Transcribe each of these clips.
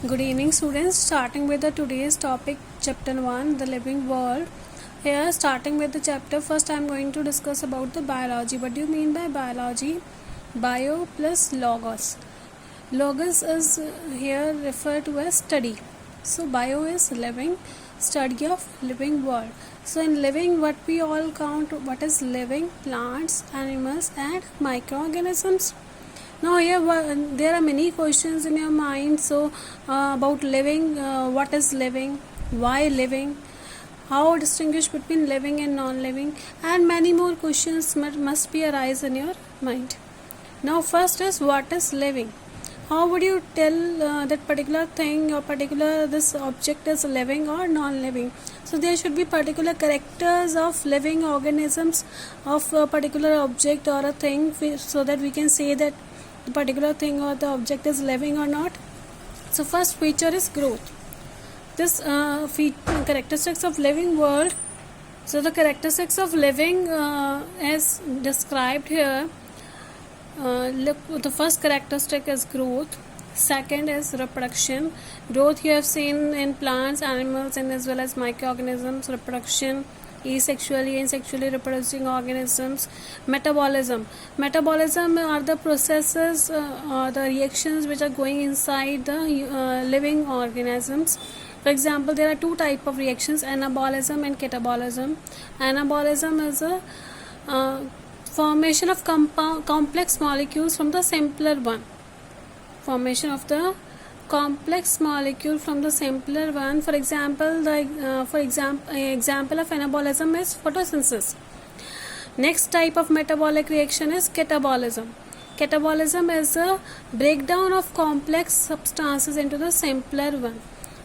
Good evening, students. Starting with the today's topic, chapter 1, the living world. Here, starting with the chapter, first I am going to discuss about the biology. What do you mean by biology? Bio plus logos. Logos is here referred to as study. So, bio is living, study of living world. So, in living, what we all count, what is living? Plants, animals, and microorganisms. Now here there are many questions in your mind. So about living, what is living, why living, how distinguish between living and non-living, and many more questions must be arise in your mind. Now first is what is living. How would you tell that particular thing or particular this object is living or non-living? So there should be particular characters of living organisms of a particular object or a thing, so that we can say that the particular thing or the object is living or not. So first feature is growth. This characteristics of living world. So the characteristics of living as described here. Look, the first characteristic is growth. Second is reproduction. Growth you have seen in plants, animals, and as well as microorganisms. Reproduction, asexually and sexually reproducing organisms. Metabolism are the processes or the reactions which are going inside the living organisms. For example, there are two types of reactions: anabolism and catabolism. Anabolism is a formation of complex molecules from the simpler one. Formation of the complex molecule from the simpler one. For example, example of anabolism is photosynthesis. Next type of metabolic reaction is catabolism. Catabolism is a breakdown of complex substances into the simpler one.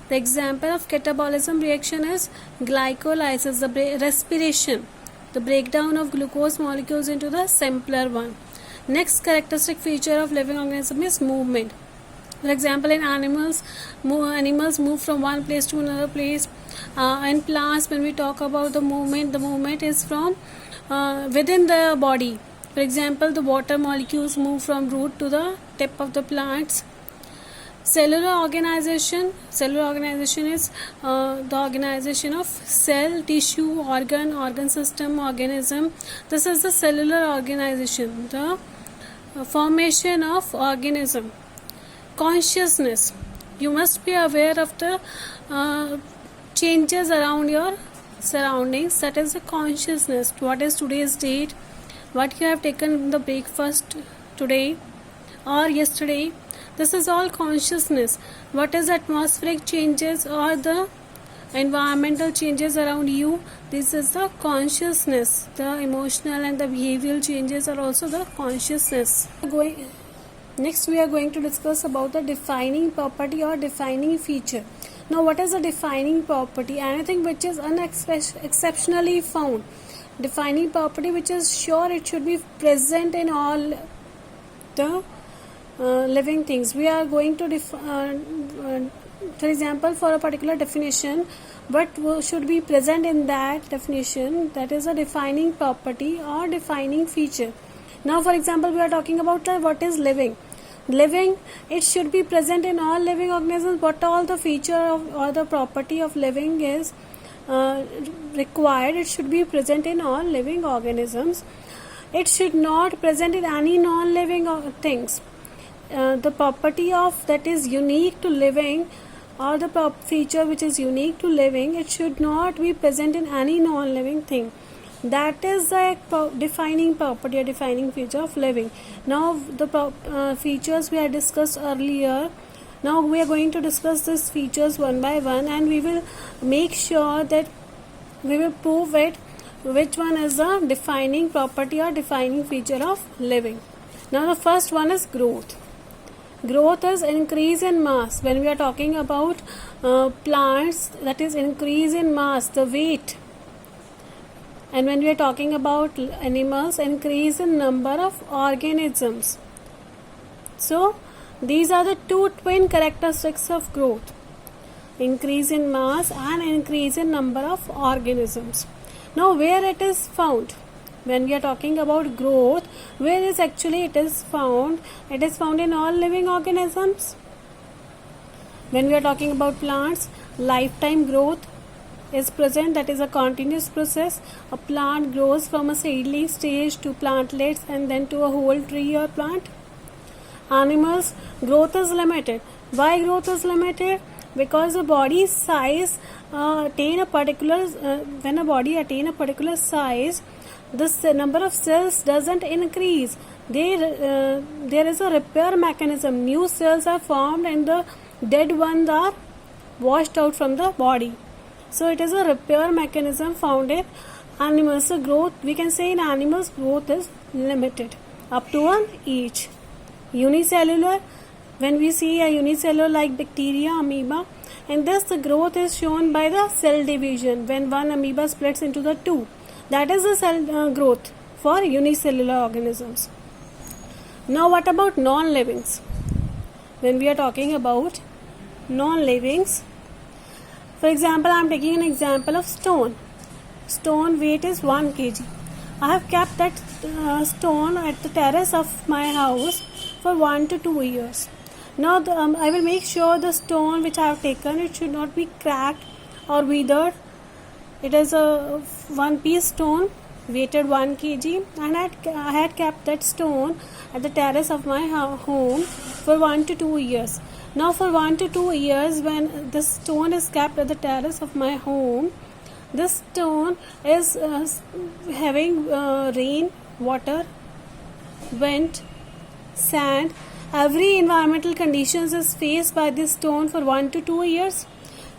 The example of catabolism reaction is glycolysis, the respiration, the breakdown of glucose molecules into the simpler one. Next characteristic feature of living organism is movement. For example, in animals move from one place to another place. In plants, when we talk about the movement is from within the body. For example, the water molecules move from root to the tip of the plants. Cellular organization is the organization of cell, tissue, organ system, organism. This is the cellular organization, the formation of organism. Consciousness, you must be aware of the changes around your surroundings. That is the consciousness. What is today's date, what you have taken in the breakfast today or yesterday, this is all consciousness. What is atmospheric changes or the environmental changes around you, this is the consciousness. The emotional and the behavioral changes are also the consciousness. Next we are going to discuss about the defining property or defining feature. Now what is a defining property? Anything which is exceptionally found. Defining property which is sure it should be present in all the living things. We are going to for example, for a particular definition, what should be present in that definition, that is a defining property or defining feature. Now for example, we are talking about what is living. Living, it should be present in all living organisms. What all the feature of or the property of living is required, it should be present in all living organisms. It should not present in any non-living things. The property of that is unique to living, or the feature which is unique to living, it should not be present in any non-living thing. That is the defining property or defining feature of living. Now the features we had discussed earlier. Now we are going to discuss these features one by one, and we will make sure that we will prove it which one is the defining property or defining feature of living. Now the first one is growth. Growth is increase in mass. When we are talking about plants, that is increase in mass, the weight. And when we are talking about animals, increase in number of organisms. So these are the two twin characteristics of growth: increase in mass and increase in number of organisms. Now where it is found? when we are talking about growth, where is actually it is found? It is found in all living organisms. When we are talking about plants, lifetime growth is present, that is a continuous process. A plant grows from a seedling stage to plantlets and then to a whole tree or plant. Animals, growth is limited. Why growth is limited? Because the body size attain a particular when a body attain a particular size, this number of cells doesn't increase. There is a repair mechanism. New cells are formed and the dead ones are washed out from the body. So it is a repair mechanism found in animals. So growth, we can say in animals, growth is limited up to an age. Unicellular, when we see a unicellular like bacteria, amoeba, in this the growth is shown by the cell division. When one amoeba splits into the two, that is the cell growth for unicellular organisms. Now what about non-livings? When we are talking about non-livings, for example, I am taking an example of stone. Stone weight is 1 kg. I have kept that stone at the terrace of my house for 1 to 2 years. Now I will make sure the stone which I have taken, it should not be cracked or withered. It is a one piece stone weighted 1 kg, and I had kept that stone at the terrace of my home for 1 to 2 years. Now for 1 to 2 years, when this stone is kept at the terrace of my home, this stone is having rain, water, wind, sand, every environmental conditions is faced by this stone for 1 to 2 years.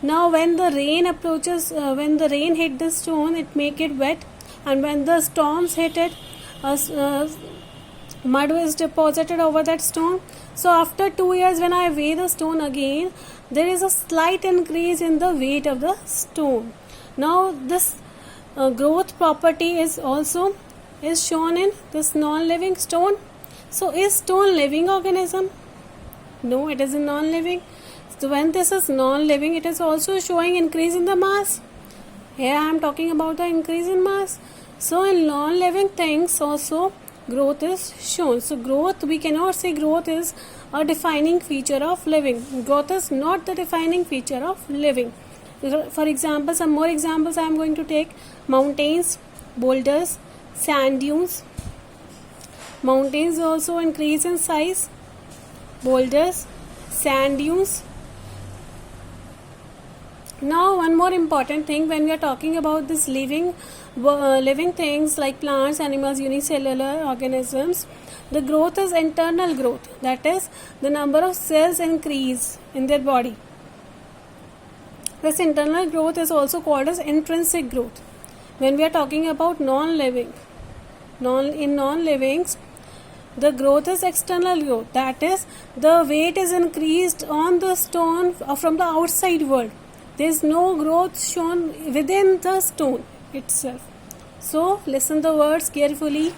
Now when the rain approaches, when the rain hit the stone, it make it wet, and when the storms hit it, mud is deposited over that stone. So after 2 years, when I weigh the stone again, there is a slight increase in the weight of the stone. Now this growth property is also shown in this non-living stone. So is stone living organism? No, it is a non-living. So when this is non-living, it is also showing increase in the mass. Here I am talking about the increase in mass. So in non-living things also growth is shown. So growth, we cannot say growth is a defining feature of living. Growth is not the defining feature of living. For example, some more examples I am going to take. Mountains, boulders, sand dunes. Mountains also increase in size. Boulders, sand dunes. Now one more important thing, when we are talking about this living things like plants, animals, unicellular organisms, the growth is internal growth. That is, the number of cells increase in their body. This internal growth is also called as intrinsic growth. When we are talking about non-living, in non-livings, the growth is external growth. That is, the weight is increased on the stone from the outside world. There is no growth shown within the stone itself. So listen the words carefully.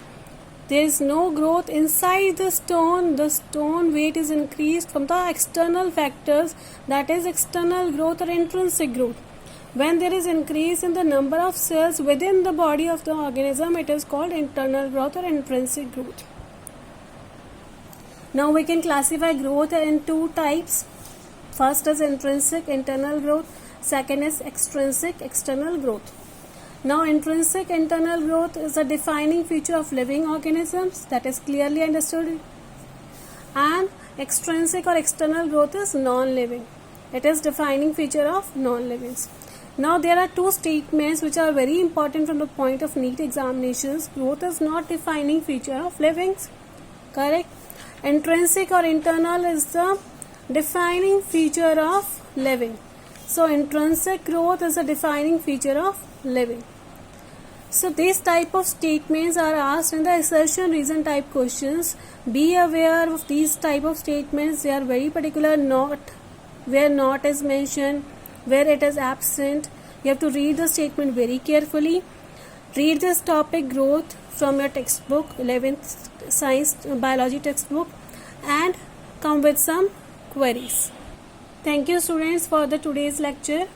There is no growth inside the stone. The stone weight is increased from the external factors, that is external growth or intrinsic growth. When there is increase in the number of cells within the body of the organism, it is called internal growth or intrinsic growth. Now we can classify growth in two types. First is intrinsic, internal growth. Second is extrinsic, external growth. Now intrinsic internal growth is a defining feature of living organisms, that is clearly understood. And extrinsic or external growth is non-living. It is defining feature of non-livings. Now there are two statements which are very important from the point of NEET examinations. Growth is not defining feature of livings. Correct? Intrinsic or internal is the defining feature of living. So intrinsic growth is a defining feature of living. So these type of statements are asked in the assertion reason type questions. Be aware of these type of statements. They are very particular. Not, where not is mentioned, where it is absent. You have to read the statement very carefully. Read this topic growth from your textbook, 11th science biology textbook, and come with some queries. Thank you students for the today's lecture.